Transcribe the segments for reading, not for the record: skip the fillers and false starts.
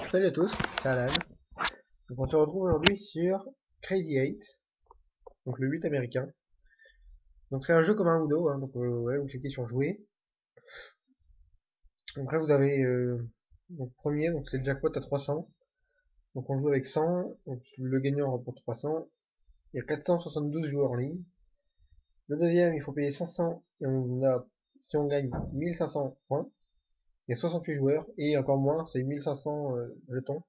Salut à tous, c'est Alan. Donc on se retrouve aujourd'hui sur Crazy 8, donc le 8 américain. Donc c'est un jeu comme un Uno, hein, donc ouais, vous cliquez sur jouer. Donc là vous avez donc premier, donc c'est le jackpot à 300. Donc on joue avec 100, donc le gagnant remporte 300. Il y a 472 joueurs en ligne. Le deuxième, il faut payer 500 et on a, si on gagne, 1500 points. Il y a 68 joueurs et encore moins, c'est 1500 jetons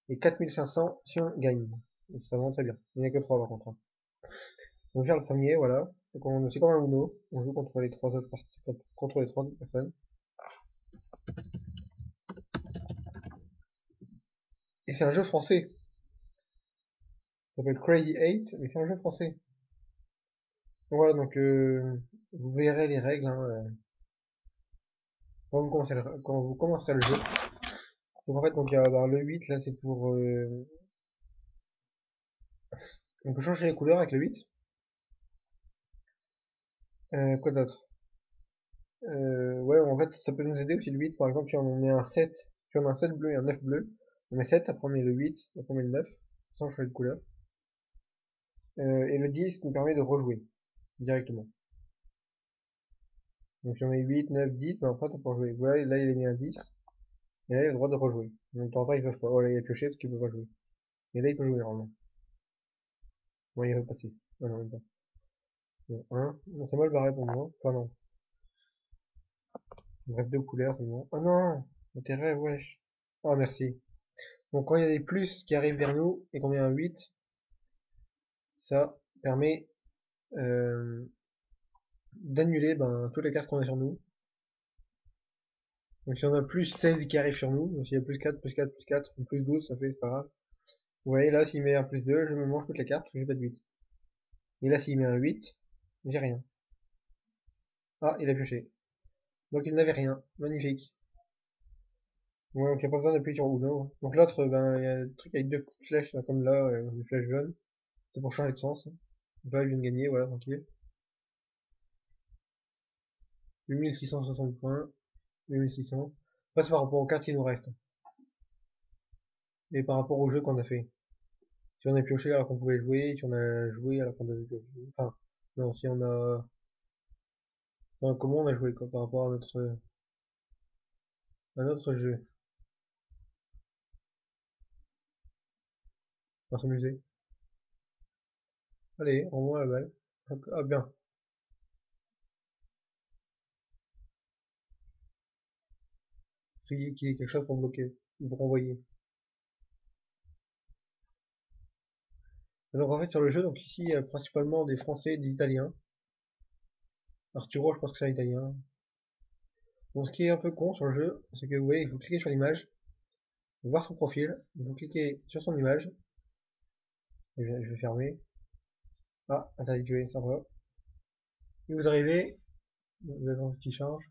et 4500 si on gagne. C'est vraiment très bien. Il n'y a que 3 par contre, hein. On va faire le premier, voilà. Donc c'est comme un Uno. On joue contre les trois autres contre les trois autres personnes. Et c'est un jeu français. Ça s'appelle Crazy 8, mais c'est un jeu français. Donc voilà, donc vous verrez les règles hein, quand vous commencerez le jeu. Donc en fait, donc il y a le 8 là, c'est pour on peut changer les couleurs avec le 8. Quoi d'autre? Ouais, en fait, ça peut nous aider aussi le 8. Par exemple, si on met un 7, si on a un 7 bleu et un 9 bleu, on met 7, après on met le 8, après on met le 9, sans changer de couleur. Et le 10 nous permet de rejouer directement. Donc si on met 8, 9, 10, ben en fait on peut rejouer. Voilà, là il a mis un 10, et là il a le droit de rejouer. Donc de temps en temps ils peuvent pas. Voilà, il a pioché parce qu'il peut pas jouer. Et là il peut jouer normalement. Bon, il va passer. Ah non, même pas. Bon, 1. Bon, c'est mal barré pour moi. Enfin non. Il me reste deux couleurs seulement. Ah non! Intérêt, wesh. Ah merci. Donc quand il y a des plus qui arrivent vers nous et qu'on met un 8, ça permet d'annuler ben, toutes les cartes qu'on a sur nous. Donc si on a plus 16 qui arrivent sur nous, donc s'il y a plus 4, plus 4, plus 4, ou plus 12, ça fait, c'est pas grave. Vous voyez là, s'il met un plus 2, je me mange toutes les cartes parce que j'ai pas de 8. Et là, s'il met un 8, j'ai rien. Ah, il a pioché. Donc il n'avait rien. Magnifique. Ouais, donc il n'y a pas besoin d'appuyer sur Uno. Donc l'autre, ben, il y a un truc avec deux flèches, là, comme là, une flèche jaune. C'est pour changer de sens. Donc là, il vient de gagner, voilà, tranquille. 8660 points. 8600. Après, c'est par rapport aux cartes qui nous restent. Et par rapport au jeu qu'on a fait. Si on a pioché alors qu'on pouvait jouer, si on a joué alors qu'on devait jouer. Enfin, non, si on a... Enfin, comment on a joué, quoi, par rapport à notre jeu. On va s'amuser. Allez, envoie la balle. Ah, bien. Qu'il y ait quelque chose pour bloquer. Ou pour envoyer. Donc en fait sur le jeu, donc ici il y a principalement des Français et des Italiens. Arturo, je pense que c'est un Italien. Bon, ce qui est un peu con sur le jeu, c'est que vous voyez, vous cliquez sur l'image, vous voir son profil, vous cliquez sur son image, et je vais fermer. Ah, interdit de jouer, ça va. Et vous arrivez, vous attendez qu'il change.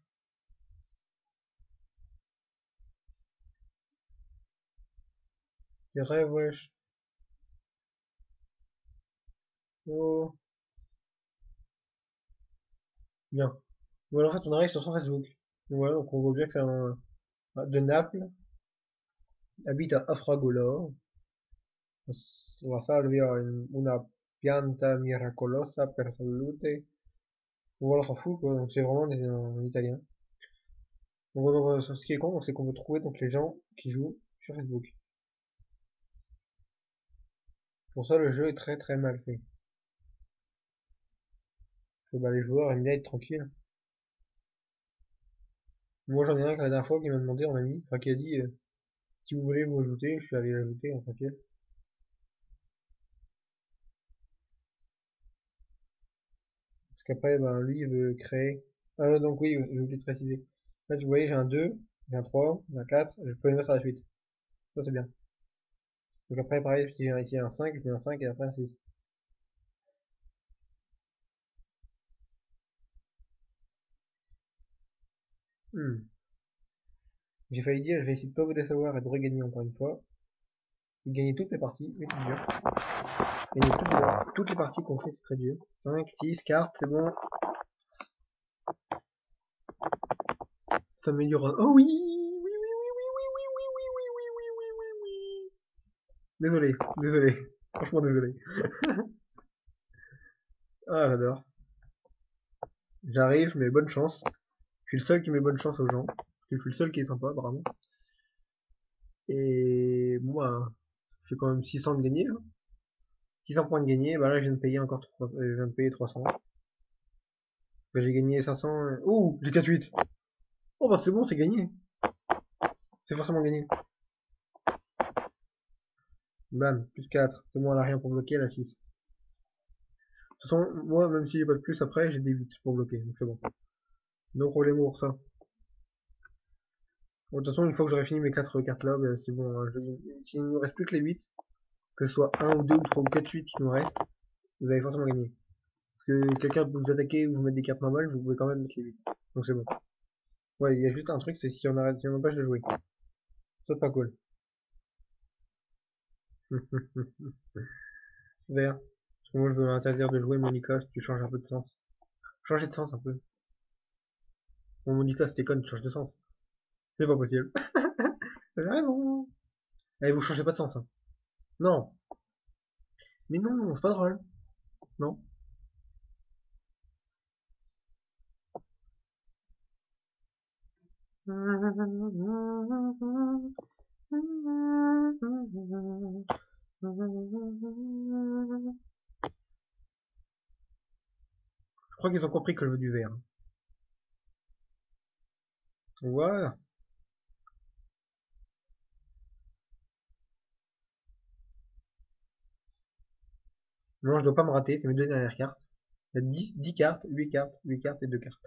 Les rêves, wesh. Oh, bien. Voilà, en fait on arrive sur son Facebook. Voilà, donc on voit bien que c'est un de Naples, habite à Afragolo. Va salvi una pianta miracolosa per salute. Voilà, on s'en fout, quoi. Donc c'est vraiment en italien. Donc, ce qui est con, c'est qu'on peut trouver donc les gens qui jouent sur Facebook. Pour ça, le jeu est très très mal fait. Parce que bah, les joueurs aiment bien être tranquilles. Moi, j'en ai un que la dernière fois qui m'a demandé en ami, enfin qui a dit si vous voulez vous ajouter, je suis allé l'ajouter, en tranquille. Parce qu'après, ben, lui, il veut créer. Donc oui, j'ai oublié de préciser. Là, vous voyez, j'ai un 2, j'ai un 3, j'ai un 4, je peux le mettre à la suite. Ça, c'est bien. Donc après, pareil, si j'ai ici un 5, je mets un 5 et après un 6. Hmm. J'ai failli dire, je vais essayer de pas vous décevoir et de regagner encore une fois. Gagner toutes les parties, mais c'est dur. Gagner toutes les parties qu'on fait, c'est très dur. 5, 6 cartes, c'est bon. Ça m'améliore. Oh oui, oui, oui, oui, oui, oui, oui, oui, oui, oui, oui, Désolé, désolé. Franchement désolé. Ah, j'adore. J'arrive, mais bonne chance. Je suis le seul qui met bonne chance aux gens. Je suis le seul qui est sympa, vraiment. Et moi, je fais quand même 600 de gagné. 600 points de gagné. Bah là, je viens de payer encore je viens de payer 300. Bah, j'ai gagné 500. Oh, j'ai 4-8. Oh bah c'est bon, c'est gagné. C'est forcément gagné. Bam, plus 4. C'est bon, elle a rien pour bloquer, elle a 6. De toute façon, moi, même si j'ai pas de plus après, j'ai des 8 pour bloquer, donc c'est bon. No problème pour ça. Bon, de toute façon, une fois que j'aurai fini mes 4 cartes là, bah, c'est bon. Hein, s'il ne nous reste plus que les 8, que ce soit 1 ou 2 ou 3 ou 4 8 qui nous restent, vous avez forcément gagné. Parce que quelqu'un peut vous attaquer ou vous mettre des cartes normales, vous pouvez quand même mettre les 8. Donc c'est bon. Ouais, il y a juste un truc, c'est si on arrête, si on empêche de jouer. Ça, c'est pas cool. Vert. Parce que moi, je veux interdire de jouer Monica si tu changes un peu de sens. Changer de sens un peu. Bon, Monica, c'était con, tu changes de sens. C'est pas possible. Ah non. Allez, vous changez pas de sens, hein. Non. Mais non, c'est pas drôle. Non. Je crois qu'ils ont compris que je veux du vert. Voilà. Non, je dois pas me rater, c'est mes deux dernières cartes. Il y a 10 cartes, 8 cartes, 8 cartes et 2 cartes.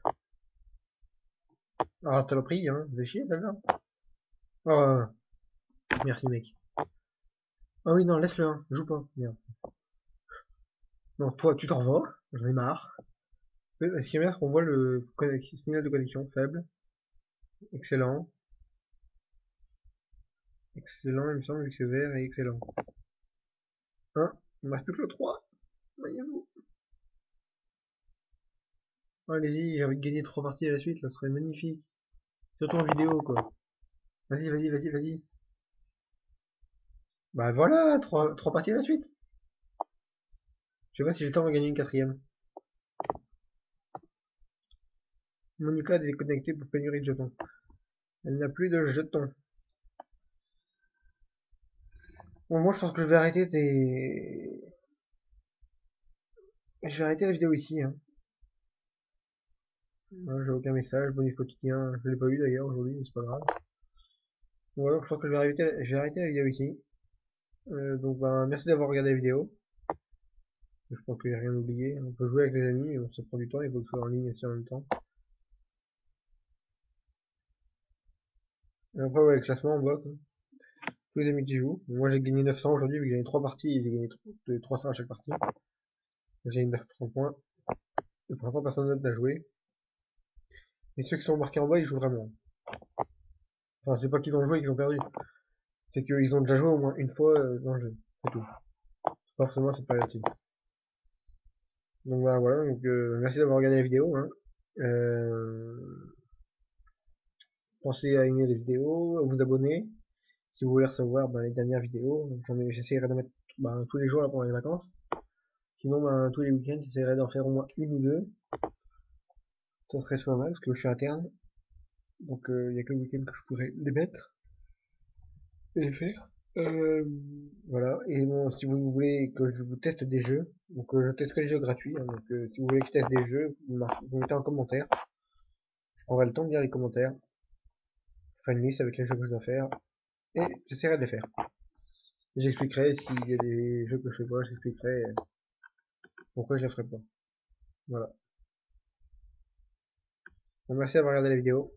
Ah, t'as pris, hein. Fais chier, celle-là. Oh, merci, mec. Ah oui, non, laisse-le, hein. Joue pas. Merde. Non, toi, tu t'en vas. J'en ai marre. Ce qui est bien, c'est qu'on voit le signal de connexion faible. Excellent. Excellent, il me semble que c'est vert et excellent. Hein? Il me reste plus que le 3. Voyez-vous. Allez-y, j'ai envie de gagner 3 parties à la suite, là, ce serait magnifique. Surtout en vidéo, quoi. Vas-y, vas-y, vas-y, vas-y. Bah voilà, 3 parties à la suite. Je sais pas si j'ai le temps de gagner une quatrième. Monica est déconnectée pour pénurie de jetons. Elle n'a plus de jetons. Bon, moi je pense que je vais arrêter Je vais arrêter la vidéo ici, hein. J'ai aucun message, bonus quotidien, je l'ai pas eu d'ailleurs aujourd'hui, mais c'est pas grave. Bon, alors je pense que je vais arrêter la vidéo ici. Donc bah, merci d'avoir regardé la vidéo. Je pense que j'ai rien oublié. On peut jouer avec les amis, on se prend du temps, il faut que ce soit en ligne aussi en même temps. Et après ouais, le classement en bas, quoi. Tous les amis qui jouent. Moi j'ai gagné 900 aujourd'hui, vu que j'ai gagné 3 parties et j'ai gagné 300 à chaque partie. J'ai gagné 900 points. Et pour l'instant personne d'autre n'a joué. Et ceux qui sont marqués en bas, ils jouent vraiment. Enfin, c'est pas qu'ils ont joué et qu'ils ont perdu. C'est qu'ils ont déjà joué au moins une fois dans le jeu. C'est tout. C'est pas forcément cette période-ci. Donc voilà. Donc, merci d'avoir regardé la vidéo, hein. Pensez à aimer les vidéos, à vous abonner. Si vous voulez recevoir les dernières vidéos, j'essaierai de mettre tous les jours là, pendant les vacances. Sinon, tous les week-ends, j'essaierai d'en faire au moins une ou deux. Ça serait pas mal parce que je suis interne. Donc il n'y a que le week-end que je pourrais les mettre et les faire. Euh, voilà. Et bon, si vous voulez que je vous teste des jeux, donc je teste que les jeux gratuits. Hein, donc si vous voulez que je teste des jeux, vous mettez en commentaire. Je prendrai le temps de lire les commentaires. Je ferai une liste avec les jeux que je dois faire. Et j'essaierai de les faire. J'expliquerai s'il y a des jeux que je fais pas, j'expliquerai pourquoi je les ferai pas. Voilà. Bon, merci d'avoir regardé la vidéo.